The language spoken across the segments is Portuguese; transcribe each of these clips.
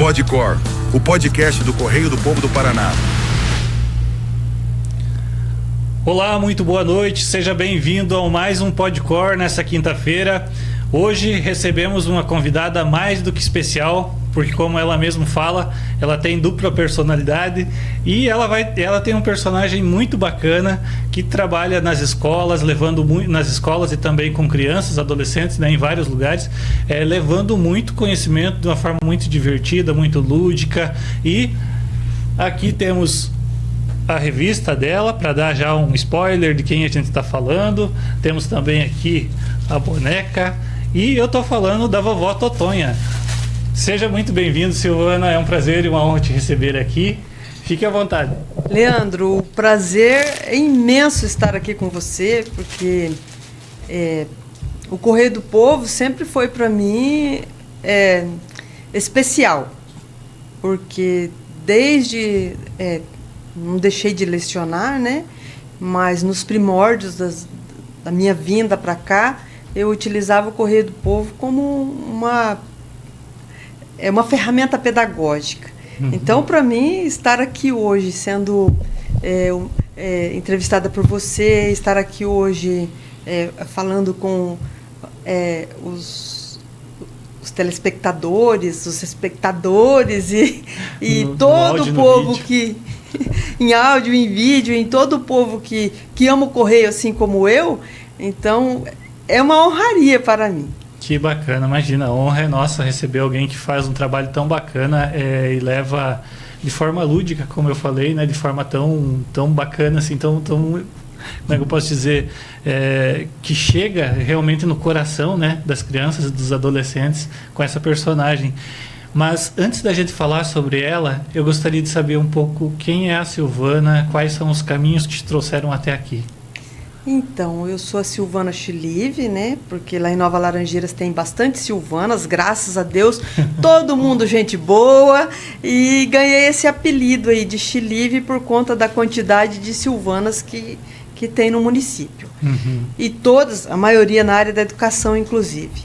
Podcor, o podcast do Correio do Povo do Paraná. Olá, muito boa noite, seja bem-vindo a mais um Podcor nessa quinta-feira. Hoje recebemos uma convidada mais do que especial, porque como ela mesma fala, ela tem dupla personalidade e ela tem um personagem muito bacana que trabalha nas escolas, nas escolas e também com crianças, adolescentes, né, em vários lugares, levando muito conhecimento de uma forma muito divertida, muito lúdica. E aqui temos a revista dela, para dar já um spoiler de quem a gente está falando. Temos também aqui a boneca e eu estou falando da vovó Totonha. Seja muito bem-vindo, Silvana, é um prazer e uma honra te receber aqui. Fique à vontade. Leandro, o prazer é imenso estar aqui com você, porque o Correio do Povo sempre foi para mim especial, porque desde... não deixei de lecionar, né? Mas nos primórdios da minha vinda para cá, eu utilizava o Correio do Povo como uma ferramenta pedagógica. Uhum. Então, para mim, estar aqui hoje, sendo entrevistada por você, estar aqui hoje falando com os telespectadores, os espectadores e todo o povo que... em áudio, em vídeo, em todo o povo que ama o Correio, assim como eu. Então, é uma honraria para mim. Que bacana, imagina, a honra é nossa receber alguém que faz um trabalho tão bacana e leva de forma lúdica, como eu falei, né, de forma tão bacana, assim, tão como é que eu posso dizer, que chega realmente no coração, né, das crianças e dos adolescentes com essa personagem. Mas antes da gente falar sobre ela, eu gostaria de saber um pouco quem é a Silvana, quais são os caminhos que te trouxeram até aqui. Então, eu sou a Silvana Chilive, né? Porque lá em Nova Laranjeiras tem bastante Silvanas, graças a Deus, todo mundo gente boa, e ganhei esse apelido aí de Chilive por conta da quantidade de Silvanas que tem no município. Uhum. E todas, a maioria na área da educação, inclusive.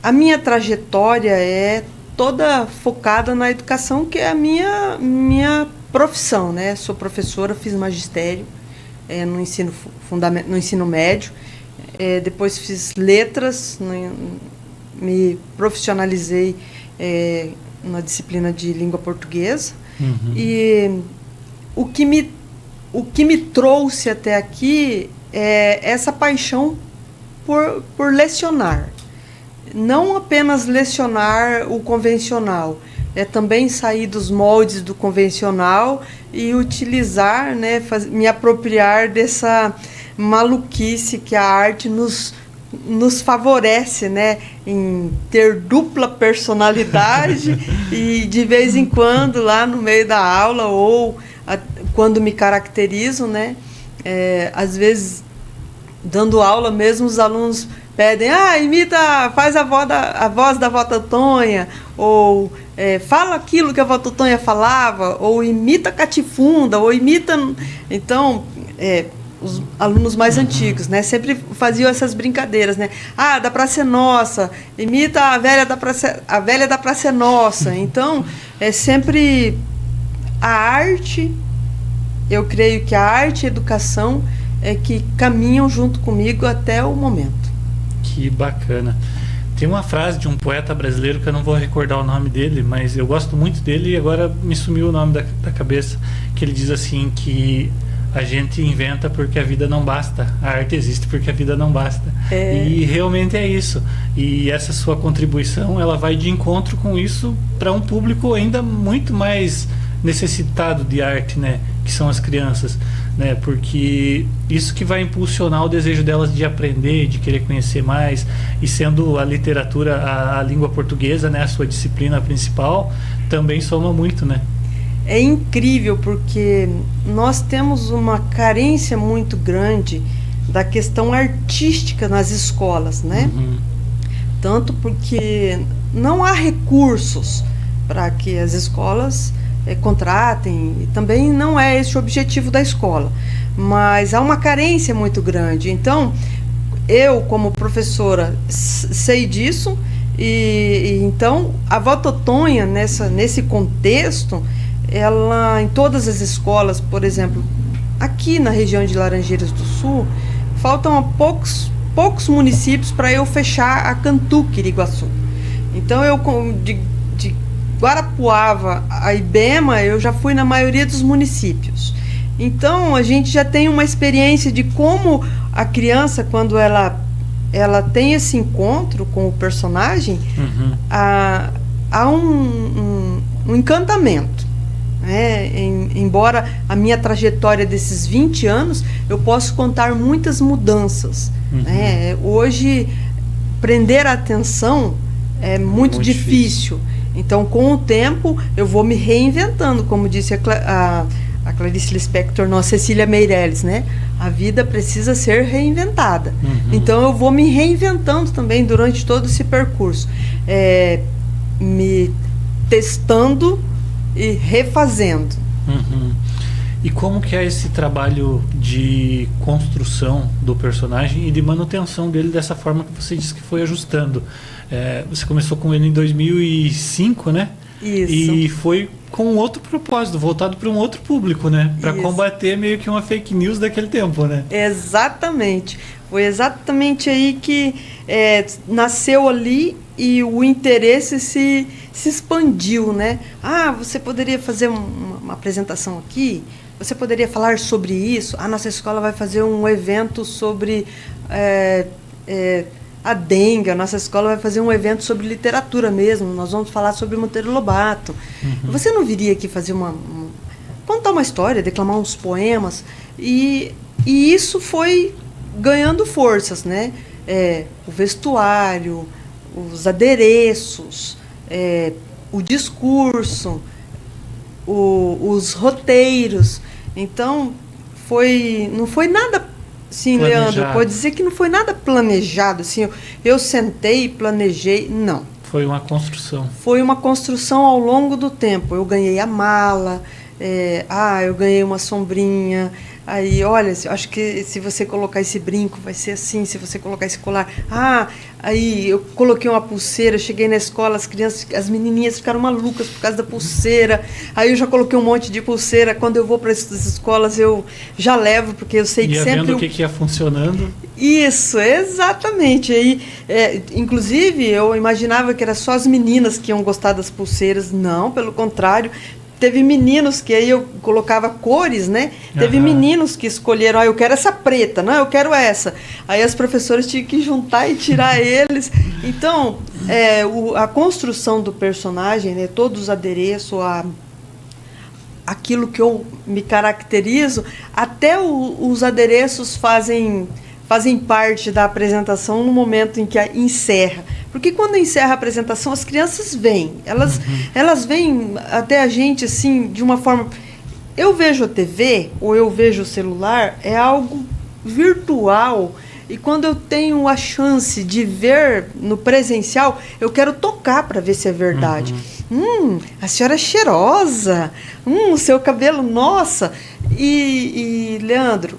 A minha trajetória é toda focada na educação, que é a minha profissão, né? Sou professora, fiz magistério no ensino médio, depois fiz letras, me profissionalizei na disciplina de língua portuguesa. Uhum. E o que me trouxe até aqui é essa paixão por lecionar. Não apenas lecionar o convencional, também sair dos moldes do convencional e utilizar, né, me apropriar dessa maluquice que a arte nos favorece, né, em ter dupla personalidade e de vez em quando lá no meio da aula ou quando me caracterizo, né, às vezes dando aula mesmo os alunos pedem, faz a voz da vó Totonha, ou fala aquilo que a vó Totonha falava, ou imita a Catifunda, ou imita... Então, os alunos mais antigos, né, sempre faziam essas brincadeiras, né? Da Praça é Nossa, imita a velha da Praça é Nossa. Então, sempre a arte, eu creio que a arte e a educação que caminham junto comigo até o momento. Que bacana. Tem uma frase de um poeta brasileiro que eu não vou recordar o nome dele, mas eu gosto muito dele e agora me sumiu o nome da cabeça, que ele diz assim que a gente inventa porque a vida não basta, a arte existe porque a vida não basta. E realmente é isso. E essa sua contribuição, ela vai de encontro com isso para um público ainda muito mais necessitado de arte, né, que são as crianças, né, porque isso que vai impulsionar o desejo delas de aprender, de querer conhecer mais, e sendo a literatura, a língua portuguesa, né, a sua disciplina principal, também soma muito, né? É incrível porque nós temos uma carência muito grande da questão artística nas escolas, né? Uhum. Tanto porque não há recursos para que as escolas contratem, e também não é esse o objetivo da escola, mas há uma carência muito grande. Então, eu, como professora, sei disso Então, a Vó Totonha, nesse contexto, ela, em todas as escolas, por exemplo, aqui na região de Laranjeiras do Sul, faltam poucos municípios para eu fechar a Cantu Quiriguaçu. Então, de Guarapuava a Ibema, eu já fui na maioria dos municípios. Então, a gente já tem uma experiência de como a criança, quando ela tem esse encontro com o personagem, há um encantamento. Embora a minha trajetória desses 20 anos, eu posso contar muitas mudanças. Hoje, prender a atenção é muito difícil. Então, com o tempo, eu vou me reinventando, como disse a Clarice Lispector, a Cecília Meirelles, né? A vida precisa ser reinventada. Então, eu vou me reinventando também durante todo esse percurso. Me testando e refazendo. E como que é esse trabalho de construção do personagem e de manutenção dele dessa forma que você disse que foi ajustando? Você começou com ele em 2005, né? Isso. E foi com outro propósito, voltado para um outro público, né? Para combater meio que uma fake news daquele tempo, né? Exatamente. Foi exatamente aí que nasceu ali e o interesse se expandiu, né? Você poderia fazer uma apresentação aqui? Você poderia falar sobre isso? A nossa escola vai fazer um evento sobre a dengue. A nossa escola vai fazer um evento sobre literatura mesmo. Nós vamos falar sobre Monteiro Lobato. Você não viria aqui fazer contar uma história, declamar uns poemas? E isso foi ganhando forças, né? O vestuário, os adereços, o discurso, os roteiros. Então, não foi nada assim, planejado. Leandro, pode dizer que não foi nada planejado, assim, eu sentei e planejei, não. Foi uma construção. Foi uma construção ao longo do tempo. Eu ganhei a mala, eu ganhei uma sombrinha. Aí, olha, acho que se você colocar esse brinco vai ser assim, se você colocar esse colar. Aí eu coloquei uma pulseira, cheguei na escola, as menininhas ficaram malucas por causa da pulseira. Aí eu já coloquei um monte de pulseira. Quando eu vou para essas escolas, eu já levo, porque eu sei que sempre... Ia vendo o que ia funcionando. Isso, exatamente. Aí, inclusive, eu imaginava que era só as meninas que iam gostar das pulseiras. Não, pelo contrário. Teve meninos que aí eu colocava cores, né? Teve meninos que escolheram, eu quero essa preta, não, eu quero essa. Aí as professoras tinham que juntar e tirar eles. Então, a construção do personagem, né? Todos os adereços, aquilo que eu me caracterizo, até os adereços fazem parte da apresentação no momento em que encerra. Porque quando encerra a apresentação, as crianças vêm. Elas vêm até a gente, assim, de uma forma... Eu vejo a TV, ou eu vejo o celular, é algo virtual. E quando eu tenho a chance de ver no presencial, eu quero tocar para ver se é verdade. A senhora é cheirosa. O seu cabelo, nossa. E Leandro,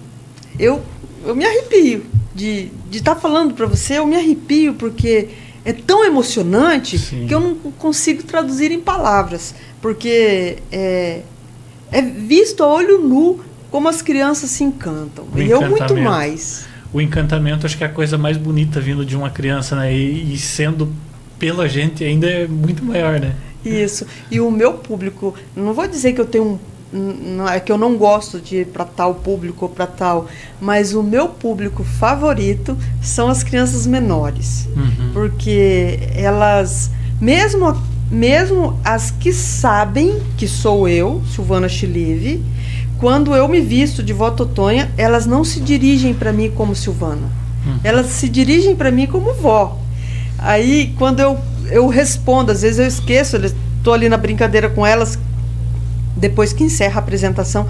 eu me arrepio de estar falando para você, eu me arrepio porque é tão emocionante. Sim. Que eu não consigo traduzir em palavras, porque é visto a olho nu como as crianças se encantam. E eu muito mais. O encantamento, acho que é a coisa mais bonita vindo de uma criança, né? E sendo pela gente ainda é muito maior, né? Isso. E o meu público, não vou dizer que eu tenho é que eu não gosto de ir para tal público ou para tal, mas o meu público favorito são as crianças menores. Porque elas, mesmo as que sabem que sou eu, Silvana Chilive, quando eu me visto de Vó Totonha, elas não se dirigem para mim como Silvana. Elas se dirigem para mim como vó. Aí, quando eu respondo, às vezes eu esqueço, estou ali na brincadeira com elas, depois que encerra a apresentação,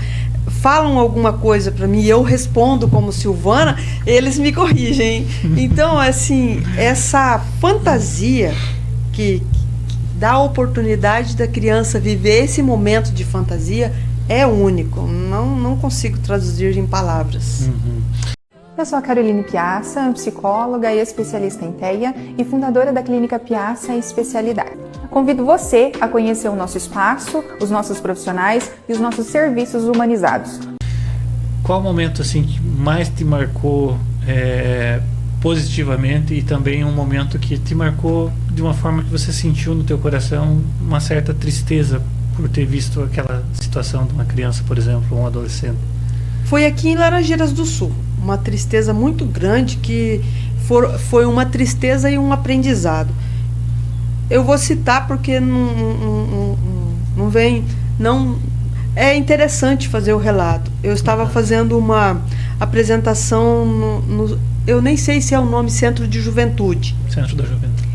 falam alguma coisa para mim e eu respondo como Silvana, eles me corrigem. Então, assim, essa fantasia que dá a oportunidade da criança viver esse momento de fantasia é único. Não consigo traduzir em palavras. Eu sou a Caroline Piazza, psicóloga e especialista em TEA e fundadora da Clínica Piazza Especialidade. Convido você a conhecer o nosso espaço, os nossos profissionais e os nossos serviços humanizados. Qual o momento assim que mais te marcou positivamente e também um momento que te marcou de uma forma que você sentiu no teu coração uma certa tristeza por ter visto aquela situação de uma criança, por exemplo, ou um adolescente? Foi aqui em Laranjeiras do Sul, uma tristeza muito grande que foi uma tristeza e um aprendizado. Eu vou citar porque não vem, não é interessante fazer o relato. Eu estava fazendo uma apresentação eu nem sei se é o nome, Centro de Juventude. Centro da Juventude.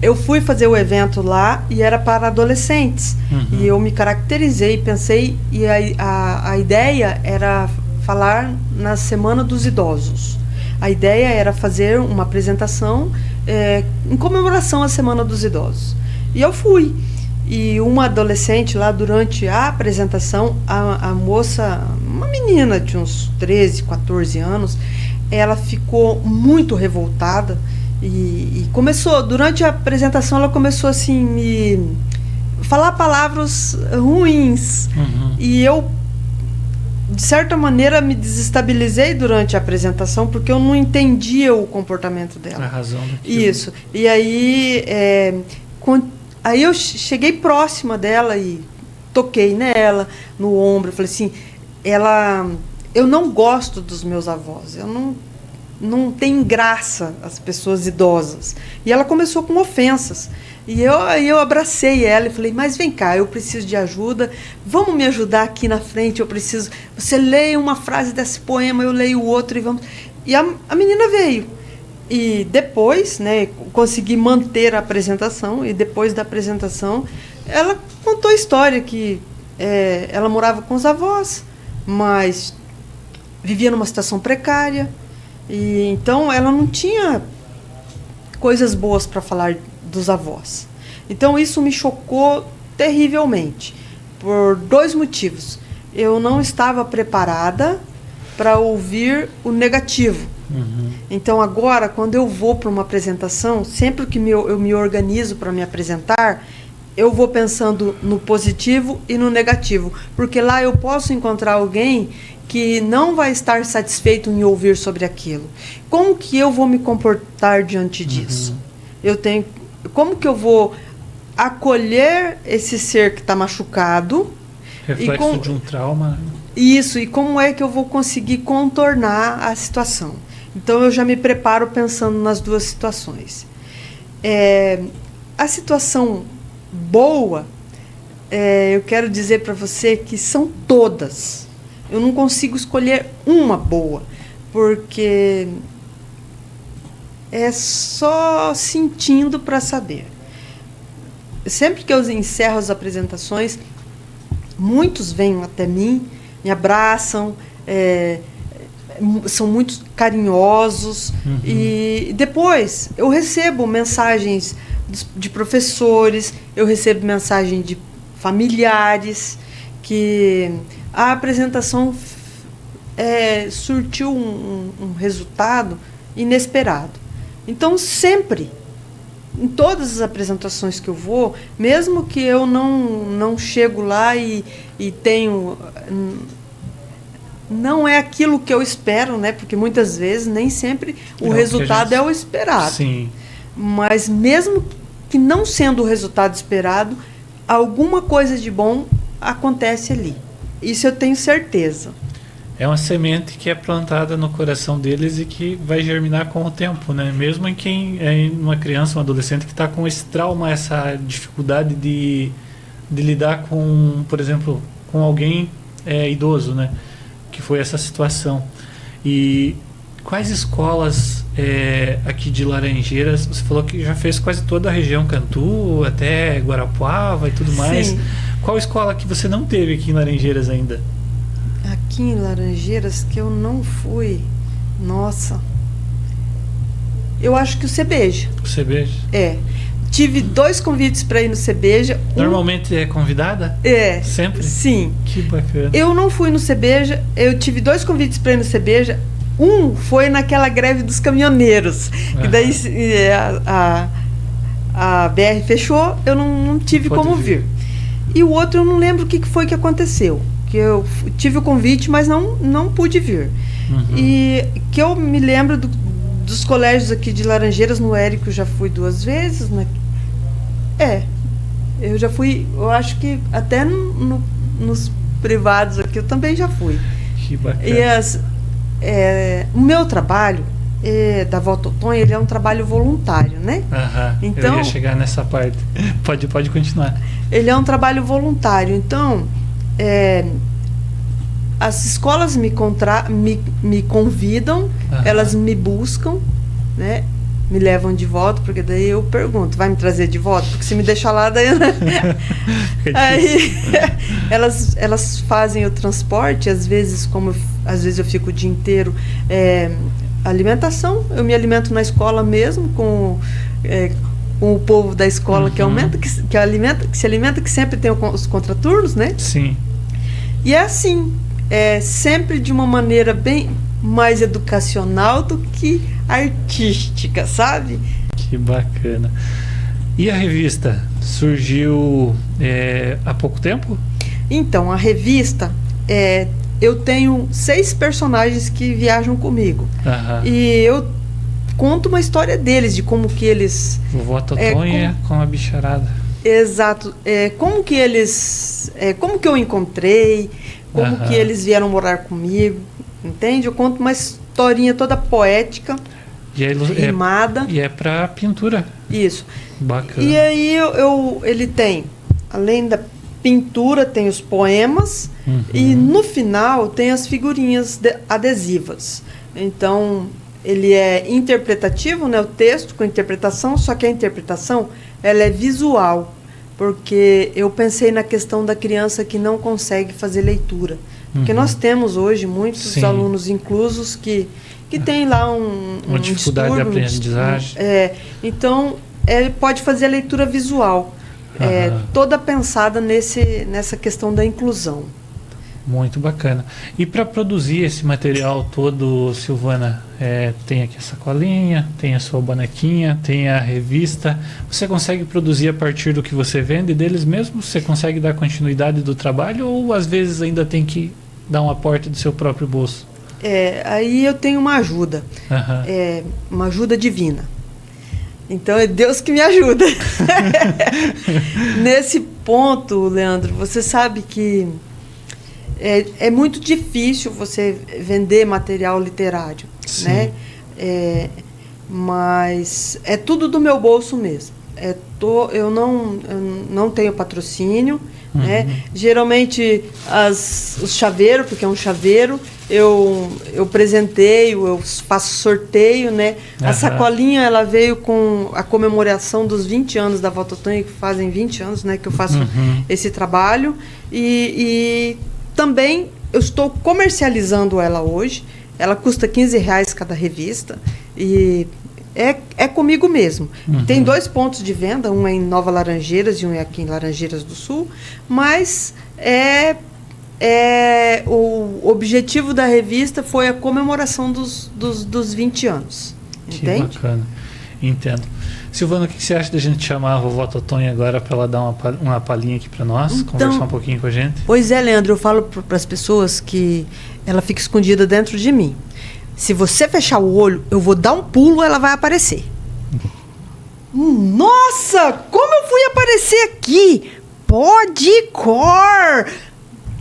Eu fui fazer o evento lá e era para adolescentes. E eu me caracterizei, pensei, e a ideia era falar na Semana dos Idosos. A ideia era fazer uma apresentação em comemoração à Semana dos Idosos. E eu fui. E uma adolescente lá, durante a apresentação, a moça, uma menina de uns 13, 14 anos, ela ficou muito revoltada e começou, durante a apresentação, ela começou assim, me falar palavras ruins. E eu, de certa maneira, me desestabilizei durante a apresentação porque eu não entendia o comportamento dela. A razão daquilo. Isso. E aí, aí eu cheguei próxima dela e toquei nela, no ombro. Falei assim, eu não gosto dos meus avós. Não tem graça as pessoas idosas. E ela começou com ofensas. E eu abracei ela e falei, mas vem cá, eu preciso de ajuda, vamos me ajudar aqui na frente, eu preciso... Você leia uma frase desse poema, eu leio o outro e vamos... E a menina veio. E depois, né, consegui manter a apresentação, e depois da apresentação, ela contou a história que ela morava com os avós, mas vivia numa situação precária, e então ela não tinha coisas boas para falar dos avós. Então isso me chocou terrivelmente, por 2 motivos. Eu não estava preparada para ouvir o negativo. Então agora, quando eu vou para uma apresentação, sempre que eu me organizo para me apresentar, eu vou pensando no positivo e no negativo, porque lá eu posso encontrar alguém que não vai estar satisfeito em ouvir sobre aquilo. Como que eu vou me comportar diante disso? Como que eu vou acolher esse ser que está machucado? Reflexo de um trauma. Isso, e como é que eu vou conseguir contornar a situação? Então eu já me preparo pensando nas 2 situações. A situação boa, eu quero dizer para você que são todas. Eu não consigo escolher uma boa, porque é só sentindo para saber. Sempre que eu encerro as apresentações, muitos vêm até mim, me abraçam, são muito carinhosos. E depois eu recebo mensagens de professores, eu recebo mensagem de familiares que a apresentação surtiu um resultado inesperado. Então sempre, em todas as apresentações que eu vou, mesmo que eu não chego lá e tenho... Não é aquilo que eu espero, né? Porque muitas vezes nem sempre o resultado é o esperado. Sim. Mas mesmo que não sendo o resultado esperado, alguma coisa de bom acontece ali. Isso eu tenho certeza. É uma semente que é plantada no coração deles e que vai germinar com o tempo, né? Mesmo em uma criança, um adolescente que está com esse trauma, essa dificuldade de lidar com, por exemplo, com alguém idoso, né? Que foi essa situação. E quais escolas aqui de Laranjeiras, você falou que já fez quase toda a região Cantu, até Guarapuava e tudo mais. Sim. Qual escola que você não teve aqui em Laranjeiras ainda? Aqui em Laranjeiras que eu não fui, nossa, eu acho que o Cebeja. O Cebeja? Tive 2 convites para ir no Cebeja. Normalmente é convidada? Sempre? Sempre? Sim. Que bacana. Eu não fui no Cebeja, eu tive 2 convites para ir no Cebeja. Um foi naquela greve dos caminhoneiros, que daí a BR fechou, eu não tive como vir. E o outro eu não lembro o que foi que aconteceu, que eu tive o convite, mas não pude vir. E que eu me lembro dos colégios aqui de Laranjeiras, no Érico, eu já fui 2 vezes, né? Eu já fui, eu acho que até nos privados aqui eu também já fui. Que bacana. E o meu trabalho da Volta Tonha, ele é um trabalho voluntário, né? Então, eu ia chegar nessa parte. Pode continuar. Ele é um trabalho voluntário. Então, as escolas me convidam, elas me buscam, né? Me levam de volta, porque daí eu pergunto, vai me trazer de volta? Porque se me deixar lá, daí... Aí elas fazem o transporte, às vezes eu fico o dia inteiro... alimentação, eu me alimento na escola mesmo, com o povo da escola que se alimenta, que sempre tem os contraturnos, né? Sim. E é assim, sempre de uma maneira bem mais educacional do que artística, sabe? Que bacana. E a revista surgiu há pouco tempo? Então, a revista, eu tenho 6 personagens que viajam comigo. E eu conto uma história deles, de como que eles... Vovó Totonha com a bicharada. Exato. Como que eles... como que eu encontrei, como que eles vieram morar comigo, entende? Eu conto uma historinha toda poética, rimada. E é para pintura. Isso. Bacana. E aí ele tem, além da pintura, tem os poemas, e no final tem as figurinhas adesivas. Então, ele é interpretativo, né, o texto com interpretação, só que a interpretação ela é visual, porque eu pensei na questão da criança que não consegue fazer leitura. Porque nós temos hoje muitos alunos inclusos que tem lá uma dificuldade de aprendizagem. Então, ele pode fazer a leitura visual, toda pensada nessa questão da inclusão. Muito bacana. E para produzir esse material todo, Silvana, tem aqui a sacolinha, tem a sua bonequinha, tem a revista. Você consegue produzir a partir do que você vende deles mesmo? Você consegue dar continuidade do trabalho ou às vezes ainda tem que dar um aporte do seu próprio bolso? Aí eu tenho uma ajuda, uma ajuda divina. Então é Deus que me ajuda. Nesse ponto, Leandro, você sabe que é muito difícil você vender material literário, né? Mas é tudo do meu bolso mesmo. Eu não tenho patrocínio, né? Geralmente os chaveiros, porque é um chaveiro, eu presenteio, eu faço sorteio, né? A sacolinha, ela veio com a comemoração dos 20 anos da Volta Tonha, que fazem 20 anos, né, que eu faço esse trabalho, e também eu estou comercializando ela hoje. Ela custa R$15 cada revista e é comigo mesmo. Tem 2 pontos de venda, um é em Nova Laranjeiras e um é aqui em Laranjeiras do Sul, mas o objetivo da revista foi a comemoração dos 20 anos. Entende? Que bacana. Entendo. Silvana, o que você acha da gente chamar a vovó Totonha agora para ela dar uma palhinha aqui para nós, conversar um pouquinho com a gente? Pois é, Leandro, eu falo para as pessoas que ela fica escondida dentro de mim. Se você fechar o olho, eu vou dar um pulo, ela vai aparecer. Nossa, como eu fui aparecer aqui? Pode cor!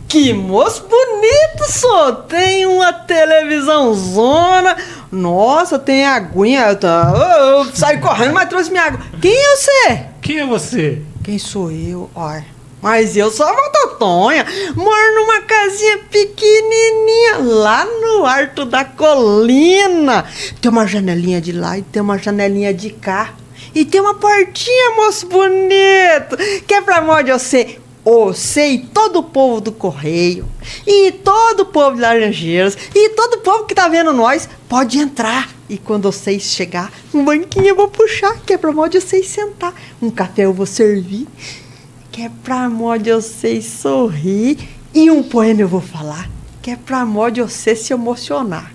Que moço bonito, só! Tem uma televisão zona. Nossa, tem aguinha. Eu saí correndo, mas trouxe minha água. Quem é você? Quem é você? Quem sou eu? Olha. Mas eu sou a Volta Tonha. Moro numa casinha pequenininha lá no alto da colina. Tem uma janelinha de lá e tem uma janelinha de cá. E tem uma portinha, moço bonito. Que é pra amor de você. Você e todo o povo do Correio, e todo o povo de Laranjeiras, e todo o povo que tá vendo nós, pode entrar. E quando vocês chegar, um banquinho eu vou puxar, que é pra amor de vocês sentar. Um café eu vou servir, que é pra amor de vocês sorrir. E um poema eu vou falar, que é pra amor de você se emocionar.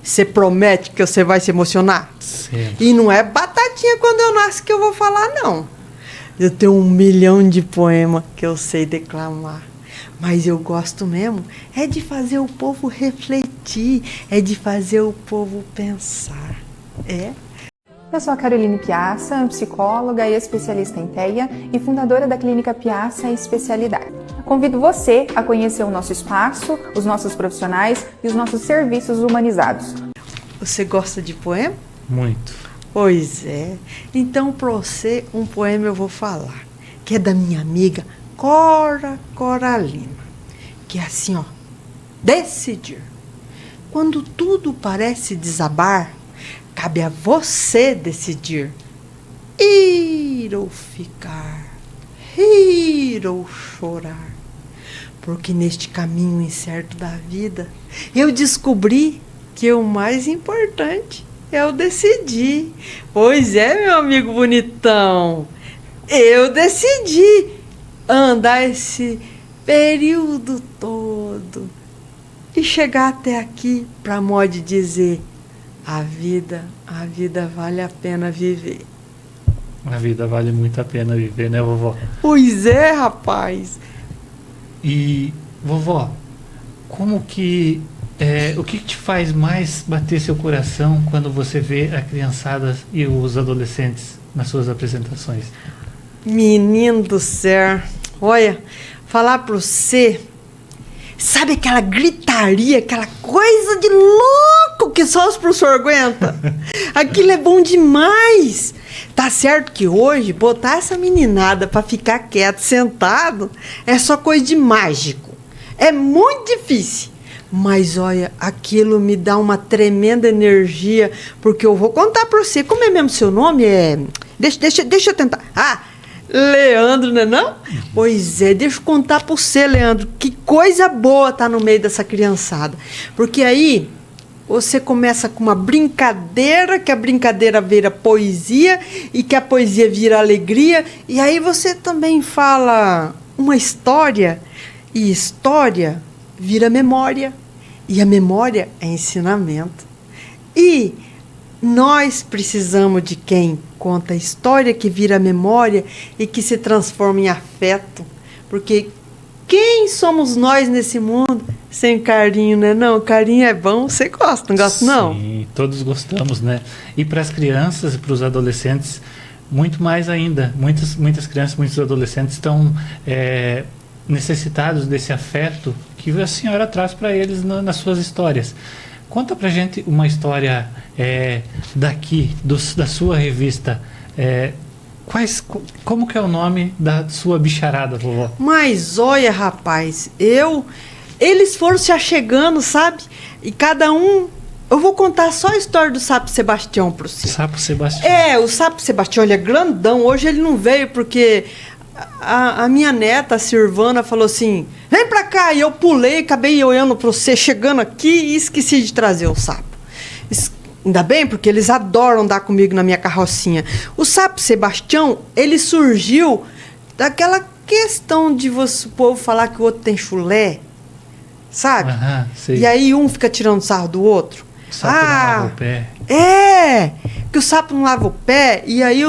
Você promete que você vai se emocionar? Certo. E não é batatinha quando eu nasço que eu vou falar, não. Eu tenho 1 milhão de poemas que eu sei declamar. Mas eu gosto mesmo é de fazer o povo refletir, é de fazer o povo pensar. Eu sou a Caroline Piazza, psicóloga e especialista em TEA e fundadora da Clínica Piazza Especialidade. Convido você a conhecer o nosso espaço, os nossos profissionais e os nossos serviços humanizados. Você gosta de poema? Muito. Pois é. Então, para você, um poema eu vou falar, que é da minha amiga Cora Coralina, que é assim, ó. Decidir. Quando tudo parece desabar, cabe a você decidir. Ir ou ficar, rir ou chorar. Porque neste caminho incerto da vida, eu descobri que o mais importante é o decidir. Pois é, meu amigo bonitão. Eu decidi andar esse período todo e chegar até aqui para modo de dizer: a vida vale a pena viver. A vida vale muito a pena viver, né, vovó? Pois é, rapaz. E, vovó, como que... o que te faz mais bater seu coração quando você vê a criançada e os adolescentes nas suas apresentações? Menino do céu, olha, falar para você, sabe aquela gritaria, aquela coisa de louco que só os professores aguentam? Aquilo é bom demais. Tá certo que hoje botar essa meninada para ficar quieto, sentado, é só coisa de mágico. É muito difícil. Mas olha, aquilo me dá uma tremenda energia, porque eu vou contar para você. Como é mesmo seu nome? Deixa eu tentar. Leandro, né não? Pois é, deixa eu contar para você, Leandro, que coisa boa tá no meio dessa criançada. Porque aí você começa com uma brincadeira, que a brincadeira vira poesia, e que a poesia vira alegria, e aí você também fala uma história, e história vira memória, e a memória é ensinamento. E nós precisamos de quem conta a história, que vira memória e que se transforma em afeto, porque quem somos nós nesse mundo sem carinho, né? Não, carinho é bom, você gosta, não gosta não? Sim, todos gostamos, né? E para as crianças e para os adolescentes, muito mais ainda. Muitas crianças, muitos adolescentes estão necessitados desse afeto que a senhora traz para eles nas suas histórias. Conta pra gente uma história daqui, da sua revista. Como que é o nome da sua bicharada, vovó? Mas olha, rapaz, eles foram se achegando, sabe? E cada um... Eu vou contar só a história do Sapo Sebastião para você. Sapo Sebastião. O Sapo Sebastião, ele é grandão. Hoje ele não veio porque a minha neta, a Silvana, falou assim: vem pra cá. E eu pulei, acabei olhando para você, chegando aqui e esqueci de trazer o sapo. Ainda bem, porque eles adoram andar comigo na minha carrocinha. O Sapo Sebastião, ele surgiu daquela questão de o povo falar que o outro tem chulé, sabe? Sei. E aí um fica tirando sarro do outro. O sapo não lava o pé. Que o sapo não lava o pé. E aí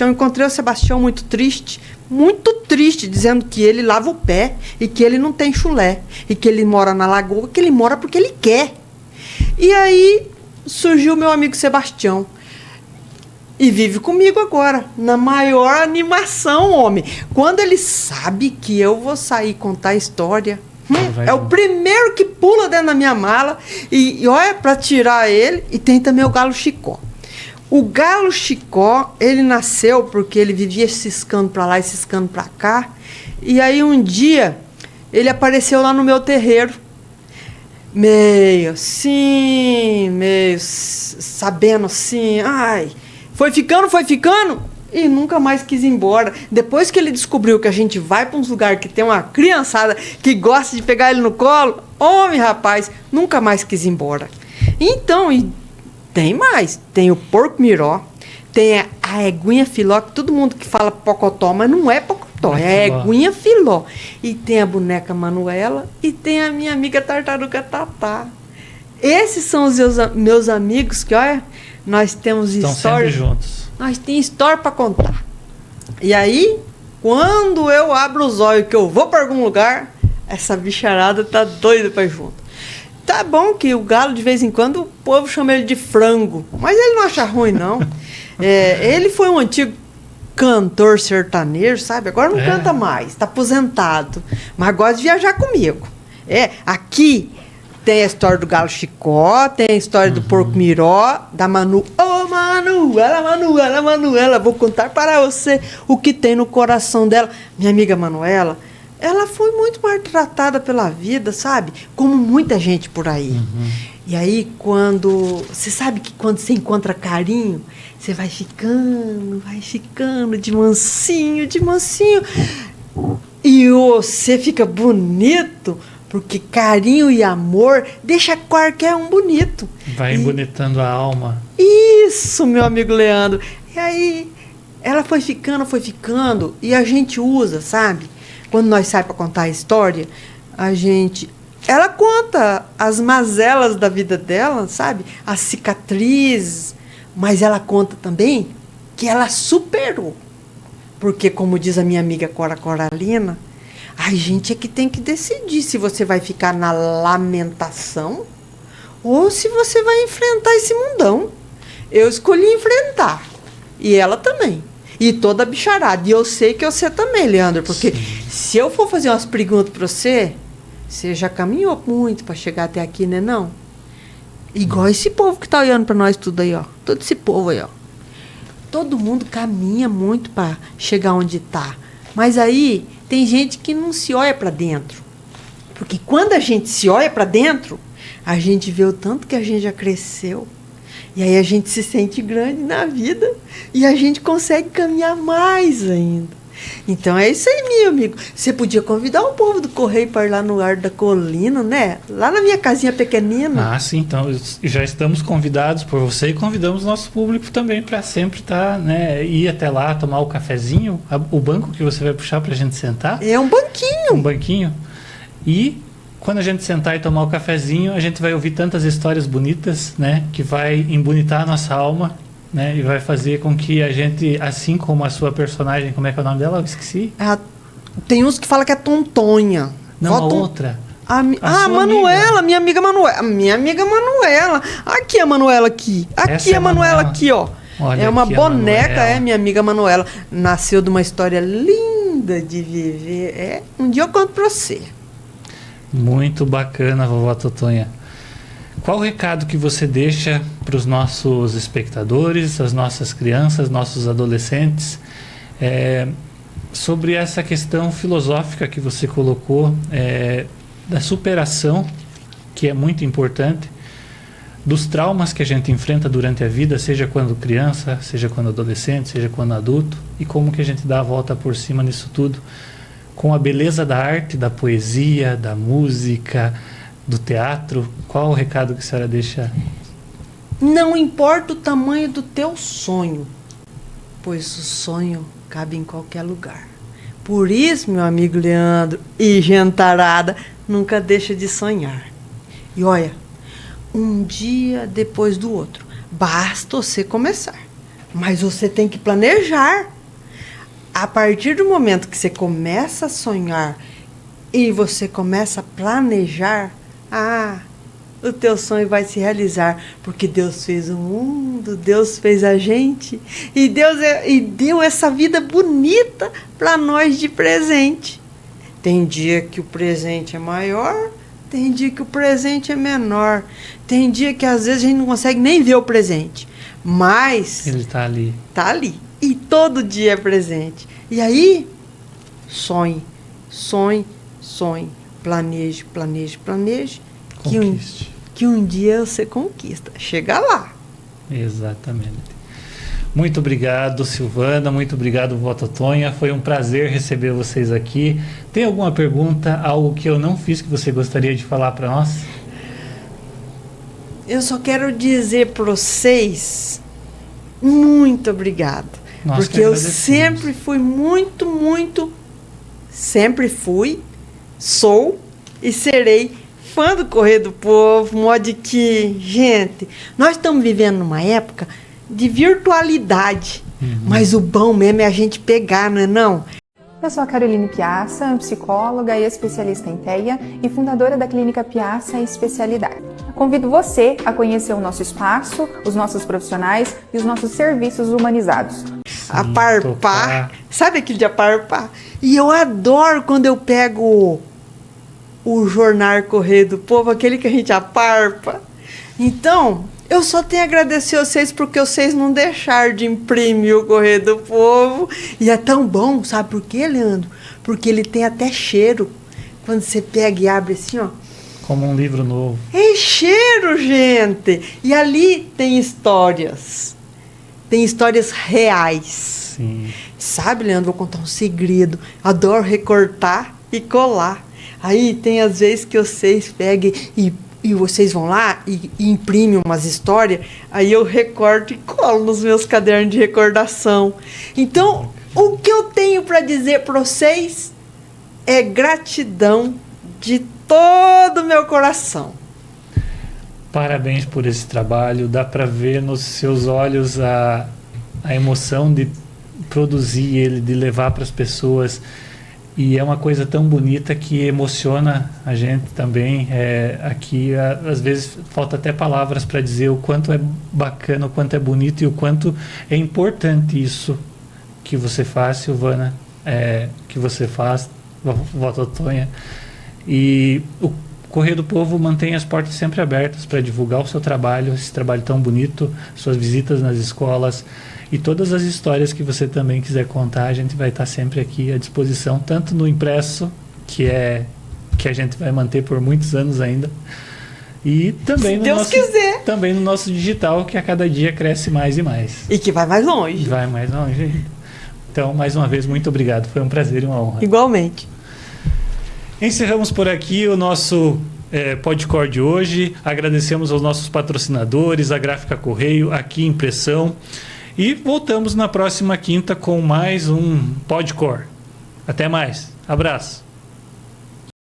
encontrei o Sebastião muito triste, dizendo que ele lava o pé e que ele não tem chulé. E que ele mora na lagoa, que ele mora porque ele quer. E aí surgiu meu amigo Sebastião. E vive comigo agora, na maior animação, homem. Quando ele sabe que eu vou sair contar a história, é o primeiro que pula dentro da minha mala e olha para tirar ele. E tem também o Galo Chicó. O Galo Chicó, ele nasceu porque ele vivia ciscando para lá e ciscando para cá. E aí um dia ele apareceu lá no meu terreiro, meio sabendo assim, foi ficando e nunca mais quis ir embora. Depois que ele descobriu que a gente vai para uns lugares que tem uma criançada que gosta de pegar ele no colo, homem, rapaz, nunca mais quis ir embora. Então, e tem mais, tem o porco miró, tem a eguinha filó, que todo mundo que fala pocotó, mas não é pocotó, é a eguinha filó. E tem a boneca Manuela e tem a minha amiga tartaruga Tatá. Esses são os meus amigos que, olha, nós temos Estão história. sempre juntos. Nós temos história para contar. E aí, quando eu abro os olhos que eu vou para algum lugar, essa bicharada tá doida para ir junto. Tá bom que o Galo, de vez em quando, o povo chama ele de frango, mas ele não acha ruim, não. Ele foi um antigo cantor sertanejo, sabe? Agora não canta mais, tá aposentado. Mas gosta de viajar comigo. Aqui tem a história do Galo Chicó, tem a história do Porco Miró, da Manu. Ô, Manuela, vou contar para você o que tem no coração dela. Minha amiga Manuela, ela foi muito maltratada pela vida, sabe? Como muita gente por aí. E aí, você sabe que quando você encontra carinho, você vai ficando de mansinho. E você fica bonito, porque carinho e amor deixa qualquer um bonito. Vai embonitando a alma. Isso, meu amigo Leandro. E aí, ela foi ficando, e a gente usa, sabe? Quando nós saímos para contar a história, ela conta as mazelas da vida dela, sabe? As cicatrizes, mas ela conta também que ela superou. Porque, como diz a minha amiga Cora Coralina, a gente é que tem que decidir se você vai ficar na lamentação ou se você vai enfrentar esse mundão. Eu escolhi enfrentar. E ela também. E toda bicharada. E eu sei que você também, Leandro, porque se eu for fazer umas perguntas para você, você já caminhou muito para chegar até aqui, né, não? Igual esse povo que tá olhando para nós tudo aí, ó. Todo esse povo aí, ó. Todo mundo caminha muito para chegar onde tá. Mas aí tem gente que não se olha para dentro. Porque quando a gente se olha para dentro, a gente vê o tanto que a gente já cresceu. E aí a gente se sente grande na vida e a gente consegue caminhar mais ainda. Então é isso aí, meu amigo. Você podia convidar o povo do Correio para ir lá no Ar da Colina, né? Lá na minha casinha pequenina. Ah, sim. Então já estamos convidados por você e convidamos nosso público também para sempre estar, né? Ir até lá, tomar o cafezinho, o banco que você vai puxar para a gente sentar. É um banquinho. Um banquinho. E quando a gente sentar e tomar o cafezinho, a gente vai ouvir tantas histórias bonitas, né? Que vai embonitar a nossa alma, né? E vai fazer com que a gente, assim como a sua personagem, como é que é o nome dela? Eu esqueci. Tem uns que falam que é Tontonha. Não, a outra. Manuela, minha amiga Manuela. Minha amiga Manuela. Aqui a Manuela aqui. Aqui a Manuela aqui, ó. Olha, é uma boneca, minha amiga Manuela. Nasceu de uma história linda de viver. Um dia eu conto pra você. Muito bacana, vovó Totonha. Qual o recado que você deixa para os nossos espectadores, as nossas crianças, nossos adolescentes, sobre essa questão filosófica que você colocou, da superação, que é muito importante, dos traumas que a gente enfrenta durante a vida, seja quando criança, seja quando adolescente, seja quando adulto, e como que a gente dá a volta por cima nisso tudo, com a beleza da arte, da poesia, da música, do teatro. Qual o recado que a senhora deixa? Não importa o tamanho do teu sonho, pois o sonho cabe em qualquer lugar. Por isso, meu amigo Leandro e gentarada, nunca deixa de sonhar. E olha, um dia depois do outro, basta você começar, mas você tem que planejar. A partir do momento que você começa a sonhar e você começa a planejar, o teu sonho vai se realizar, porque Deus fez o mundo, Deus fez a gente e deu essa vida bonita para nós de presente. Tem dia que o presente é maior, tem dia que o presente é menor, tem dia que às vezes a gente não consegue nem ver o presente, mas ele está ali. Está ali. E todo dia é presente. E aí, sonhe. Planeje. Conquiste. Que um dia você conquista. Chega lá. Exatamente. Muito obrigado, Silvana. Muito obrigado, vó Totonha. Foi um prazer receber vocês aqui. Tem alguma pergunta, algo que eu não fiz que você gostaria de falar para nós? Eu só quero dizer para vocês muito obrigado. Porque eu sempre fui sempre fui, sou e serei fã do Correio do Povo, modo que, gente, nós estamos vivendo numa época de virtualidade, mas o bom mesmo é a gente pegar, não é não? Eu sou a Caroline Piazza, psicóloga e especialista em TEA e fundadora da Clínica Piazza Especialidade. Convido você a conhecer o nosso espaço, os nossos profissionais e os nossos serviços humanizados. Aparpar, sabe aquele de aparpar? E eu adoro quando eu pego o jornal Correio do Povo, aquele que a gente aparpa. Então, eu só tenho a agradecer a vocês porque vocês não deixaram de imprimir o Correio do Povo. E é tão bom, sabe por quê, Leandro? Porque ele tem até cheiro. Quando você pega e abre assim, ó. Como um livro novo. É cheiro, gente! E ali tem histórias. Tem histórias reais. Sim. Sabe, Leandro, vou contar um segredo. Adoro recortar e colar. Aí tem às vezes que vocês pegam e vocês vão lá e imprimem umas histórias, aí eu recorto e colo nos meus cadernos de recordação. Então, o que eu tenho para dizer para vocês é gratidão de todo o meu coração. Parabéns por esse trabalho. Dá para ver nos seus olhos a emoção de produzir ele, de levar para as pessoas. E é uma coisa tão bonita que emociona a gente também. Aqui, às vezes, falta até palavras para dizer o quanto é bacana, o quanto é bonito e o quanto é importante isso que você faz, Silvana, que você faz, vó Totonha. E o Correio do Povo mantém as portas sempre abertas para divulgar o seu trabalho, esse trabalho tão bonito, suas visitas nas escolas e todas as histórias que você também quiser contar. A gente vai estar sempre aqui à disposição, tanto no impresso, que a gente vai manter por muitos anos ainda, e também também no nosso digital, que a cada dia cresce mais e mais. E que vai mais longe. Vai mais longe. Então, mais uma vez, muito obrigado. Foi um prazer e uma honra. Igualmente. Encerramos por aqui o nosso podcast de hoje. Agradecemos aos nossos patrocinadores, a Gráfica Correio, Aqui Impressão. E voltamos na próxima quinta com mais um podcast. Até mais. Abraço.